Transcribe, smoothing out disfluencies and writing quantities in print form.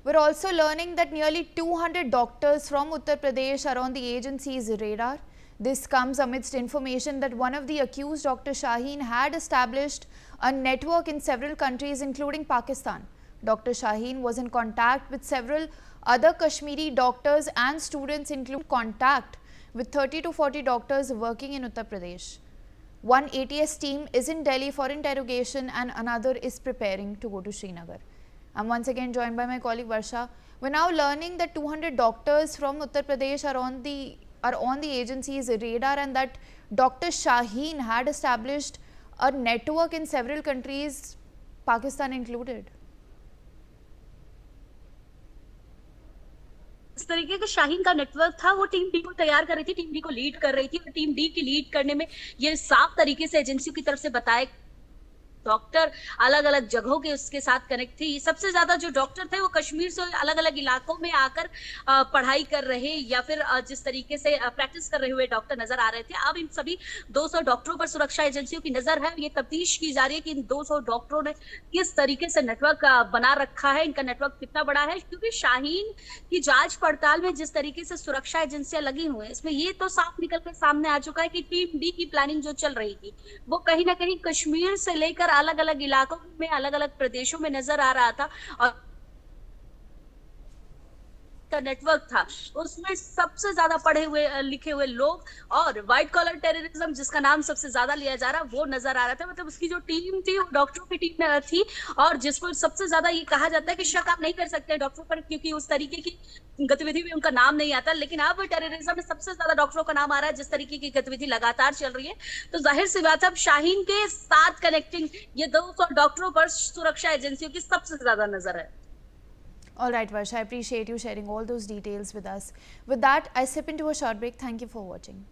We're also learning that nearly 200 doctors from Uttar Pradesh are on the agency's radar. This comes amidst information that one of the accused, Dr. Shaheen, had established a network in several countries including Pakistan. Dr. Shaheen was in contact with several other Kashmiri doctors and students, including contact with 30 to 40 doctors working in Uttar Pradesh. One ATS team is in Delhi for interrogation and another is preparing to go to Srinagar. I'm once again joined by my colleague Varsha. We're now learning that 200 doctors from Uttar Pradesh are on the agency's radar, and that Dr. Shaheen had established a network in several countries, Pakistan included. इस तरीके का शाहीन का network था, वो team D को तैयार कर रही थी, टीम डी को लीड कर रही थी और टीम डी की लीड करने में ये साफ तरीके से एजेंसी की तरफ से बताया डॉक्टर अलग अलग जगहों के उसके साथ कनेक्ट थी। सबसे ज्यादा जो डॉक्टर थे वो कश्मीर से अलग अलग इलाकों में आकर पढ़ाई कर रहे या फिर जिस तरीके से प्रैक्टिस कर रहे हुए डॉक्टर नजर आ रहे थे। अब इन सभी 200 डॉक्टरों पर सुरक्षा एजेंसियों की नजर है। ये तफ्तीश की जा रही है कि इन 200 डॉक्टरों ने किस तरीके से नेटवर्क बना रखा है, इनका नेटवर्क कितना बड़ा है, क्योंकि शाहीन की जांच पड़ताल में जिस तरीके से सुरक्षा एजेंसियां लगी हुई है, इसमें ये तो साफ निकल कर सामने आ चुका है कि टीम डी की प्लानिंग जो चल रही थी वो कहीं ना कहीं कश्मीर से लेकर अलग अलग इलाकों में, अलग अलग प्रदेशों में नजर आ रहा था। और का नेटवर्क था, उसमें सबसे ज्यादा पढ़े हुए लिखे हुए लोग और व्हाइट कॉलर टेररिज्म जिसका नाम सबसे ज्यादा लिया जा रहा वो नजर आ रहा था। मतलब उसकी जो टीम थी वो डॉक्टरों की टीम थी और जिसको सबसे ज्यादा ये कहा जाता है कि शक आप नहीं कर सकते डॉक्टरों पर, क्योंकि उस तरीके की गतिविधि में उनका नाम नहीं आता। लेकिन अब टेररिज्म में सबसे ज्यादा डॉक्टरों का नाम आ रहा है, जिस तरीके की गतिविधि लगातार चल रही है। तो जाहिर सी बात है अब शाहीन के साथ कनेक्टिंग ये 200 डॉक्टरों पर सुरक्षा एजेंसियों की सबसे ज्यादा नजर है। All right, Varsha, I appreciate you sharing all those details with us. With that, I slip into a short break. Thank you for watching.